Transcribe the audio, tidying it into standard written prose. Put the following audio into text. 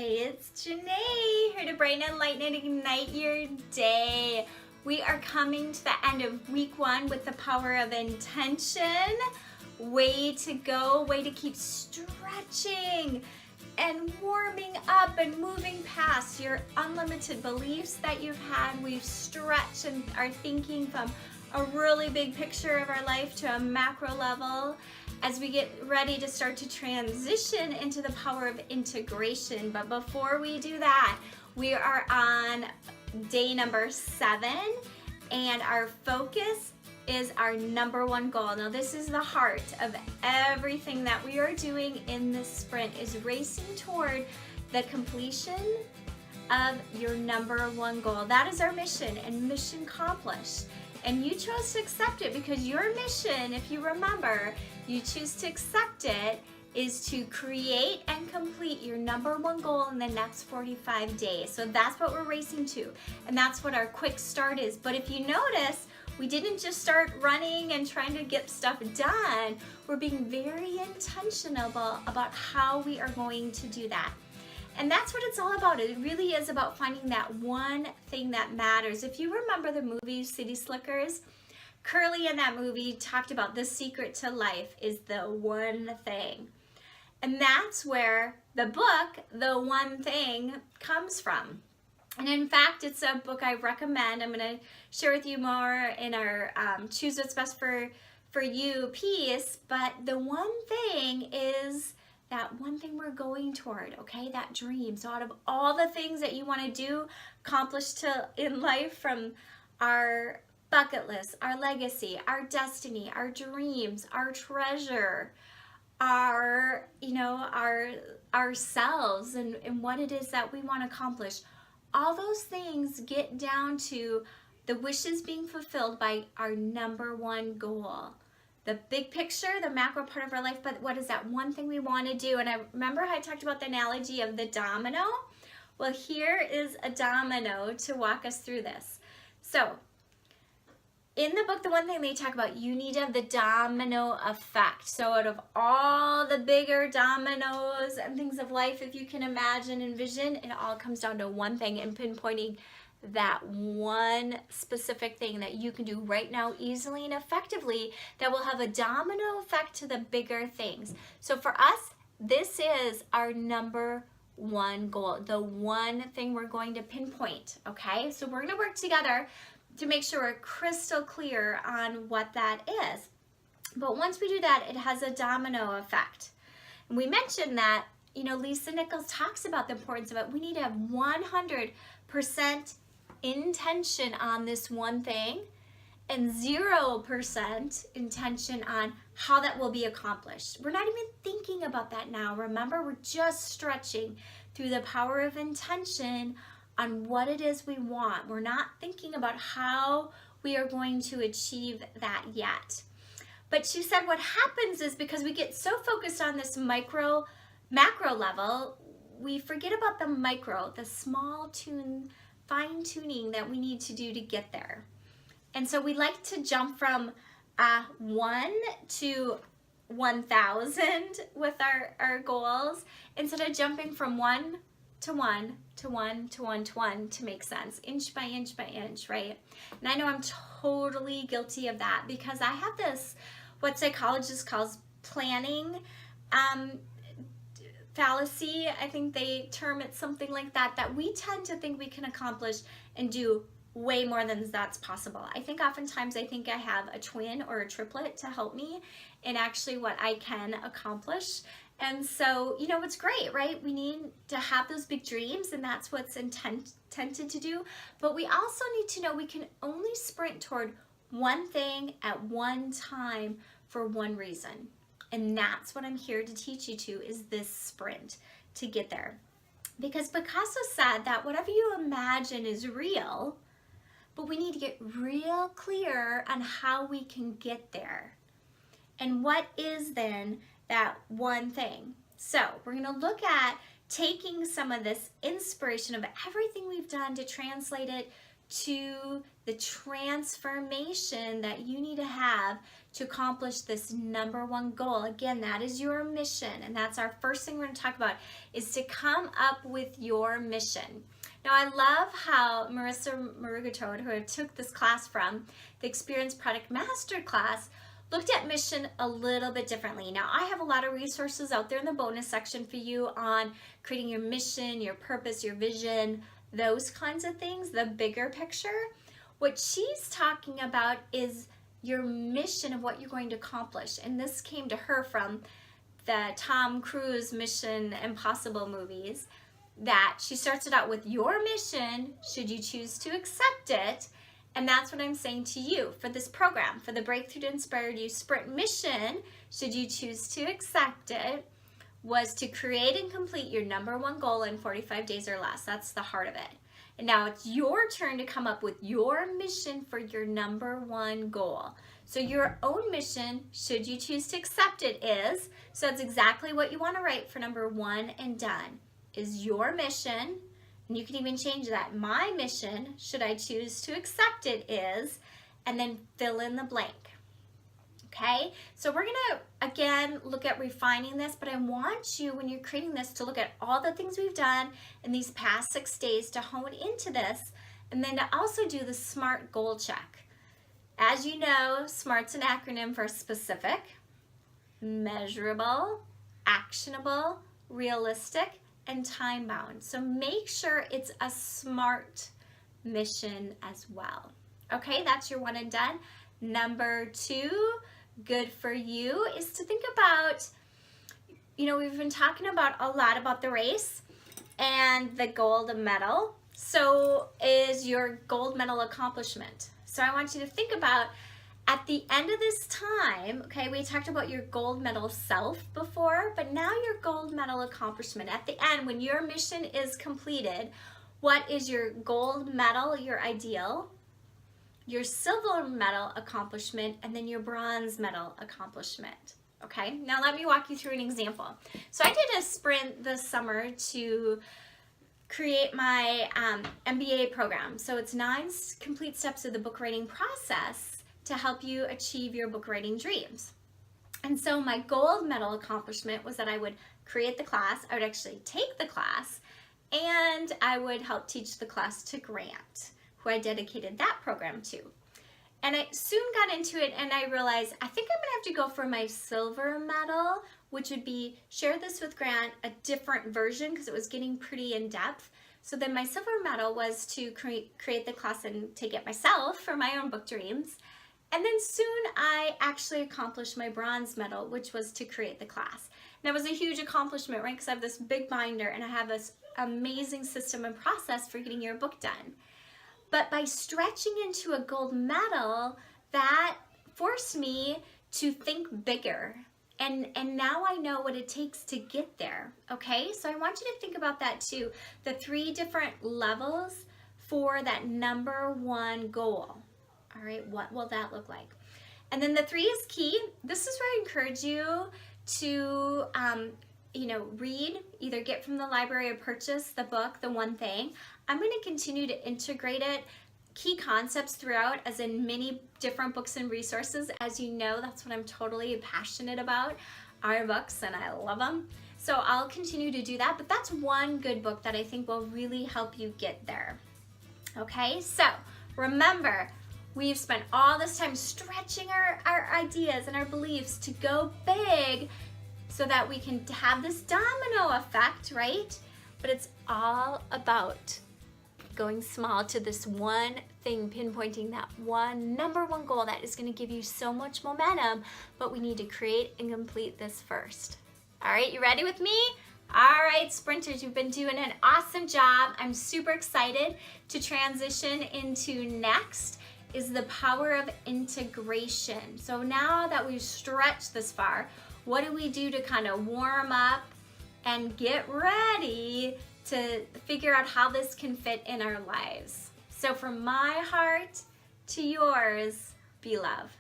Hey, it's Janae, here to brighten, enlighten, and ignite your day. We are coming to the end of week 1 with the power of intention. Way to go, way to keep stretching and warming up and moving past your unlimited beliefs that you've had. We've stretched and are thinking from a really big picture of our life to a macro level as we get ready to start to transition into the power of integration. But before we do that, we are on day number 7, and our focus is our number 1 goal. Now, this is the heart of everything that we are doing in this sprint, is racing toward the completion of your number 1 goal. That is our mission, and mission accomplished. And you chose to accept it because your mission, if you remember, you choose to accept it, is to create and complete your number 1 goal in the next 45 days. So that's what we're racing to, and that's what our quick start is. But if you notice, we didn't just start running and trying to get stuff done. We're being very intentional about how we are going to do that. And that's what it's all about. It really is about finding that one thing that matters. If you remember the movie City Slickers, Curly in that movie talked about the secret to life is the one thing. And that's where the book, The One Thing, comes from. And in fact, it's a book I recommend. I'm going to share with you more in our Choose What's Best for You piece. But the one thing is that one thing we're going toward, okay? That dream. So out of all the things that you want to do, accomplish in life, from our bucket list, our legacy, our destiny, our dreams, our treasure, our, ourselves and what it is that we want to accomplish, all those things get down to the wishes being fulfilled by our number 1 goal. The big picture, the macro part of our life, but what is that one thing we want to do? And I remember I talked about the analogy of the domino. Well, here is a domino to walk us through this. So in the book, The One Thing, they talk about you need to have the domino effect. So out of all the bigger dominoes and things of life, if you can imagine, envision, it all comes down to one thing, and pinpointing that one specific thing that you can do right now easily and effectively that will have a domino effect to the bigger things. So for us, this is our number 1 goal, the one thing we're going to pinpoint, okay? So we're going to work together to make sure we're crystal clear on what that is. But once we do that, it has a domino effect. And we mentioned that, Lisa Nichols talks about the importance of it. We need to have 100% intention on this one thing and 0% intention on how that will be accomplished. We're not even thinking about that now. Remember, we're just stretching through the power of intention on what it is we want. We're not thinking about how we are going to achieve that yet. But she said what happens is, because we get so focused on this macro level, we forget about the micro, the small fine tuning that we need to do to get there. And so we like to jump from 1 to 1,000 with our goals, instead of jumping from 1 to 1 to 1 to 1 to 1 to make sense, inch by inch by inch, right? And I know I'm totally guilty of that, because I have this, what psychologists calls planning fallacy. I think they term it something like that, that we tend to think we can accomplish and do way more than that's possible. I think oftentimes I have a twin or a triplet to help me in actually what I can accomplish. And so, it's great, right? We need to have those big dreams, and that's what's intended to do. But we also need to know we can only sprint toward one thing at one time for one reason. And that's what I'm here to teach you to, is this sprint to get there. Because Picasso said that whatever you imagine is real, but we need to get real clear on how we can get there. And what is then that one thing? So we're going to look at taking some of this inspiration of everything we've done to translate it to the transformation that you need to have to accomplish this number one goal. Again, that is your mission, and that's our first thing we're going to talk about, is to come up with your mission. Now, I love how Marissa Marugatode, who I took this class from, the Experience Product Master class, looked at mission a little bit differently. Now, I have a lot of resources out there in the bonus section for you on creating your mission, your purpose, your vision, those kinds of things, the bigger picture. What she's talking about is your mission of what you're going to accomplish. And this came to her from the Tom Cruise Mission Impossible movies, that she starts it out with your mission, should you choose to accept it. And that's what I'm saying to you for this program, for the Breakthrough to Inspire You Sprint mission, should you choose to accept it, was to create and complete your number one goal in 45 days or less. That's the heart of it. And now it's your turn to come up with your mission for your number one goal. So your own mission, should you choose to accept it, is, so that's exactly what you want to write for number one and done, is your mission. And you can even change that. My mission, should I choose to accept it, is, and then fill in the blank. Okay, so we're gonna, again, look at refining this, but I want you, when you're creating this, to look at all the things we've done in these past 6 days to hone into this, and then to also do the SMART goal check. As you know, SMART's an acronym for specific, measurable, actionable, realistic, and time-bound. So make sure it's a SMART mission as well. Okay, that's your one and done. Number 2, good for you, is to think about, you know, we've been talking about a lot about the race and the gold medal. So is your gold medal accomplishment. So I want you to think about, at the end of this time, okay, we talked about your gold medal self before, but now your gold medal accomplishment. At the end, when your mission is completed, what is your gold medal, your ideal, your silver medal accomplishment, and then your bronze medal accomplishment? Okay, now let me walk you through an example. So I did a sprint this summer to create my MBA program. So it's 9 complete steps of the book writing process to help you achieve your book writing dreams. And so my gold medal accomplishment was that I would create the class, I would actually take the class, and I would help teach the class to Grant, who I dedicated that program to. And I soon got into it and I realized, I think I'm gonna have to go for my silver medal, which would be share this with Grant, a different version, because it was getting pretty in depth. So then my silver medal was to create the class and take it myself for my own book dreams. And then soon I actually accomplished my bronze medal, which was to create the class. And that was a huge accomplishment, right? Because I have this big binder and I have this amazing system and process for getting your book done. But by stretching into a gold medal, that forced me to think bigger. And now I know what it takes to get there, okay? So I want you to think about that too. The 3 different levels for that number one goal. All right, what will that look like? And then the 3 is key. This is where I encourage you to, read, either get from the library or purchase the book, The One Thing. I'm going to continue to integrate it, key concepts throughout, as in many different books and resources. As you know, that's what I'm totally passionate about, our books, and I love them. So I'll continue to do that, but that's one good book that I think will really help you get there. Okay, so remember, we've spent all this time stretching our ideas and our beliefs to go big so that we can have this domino effect, right? But it's all about going small to this one thing, pinpointing that one number one goal that is going to give you so much momentum, but we need to create and complete this first. All right, you ready with me? All right, sprinters, you've been doing an awesome job. I'm super excited to transition into next is the power of integration. So now that we've stretched this far, what do we do to kind of warm up and get ready to figure out how this can fit in our lives? So from my heart to yours, be love.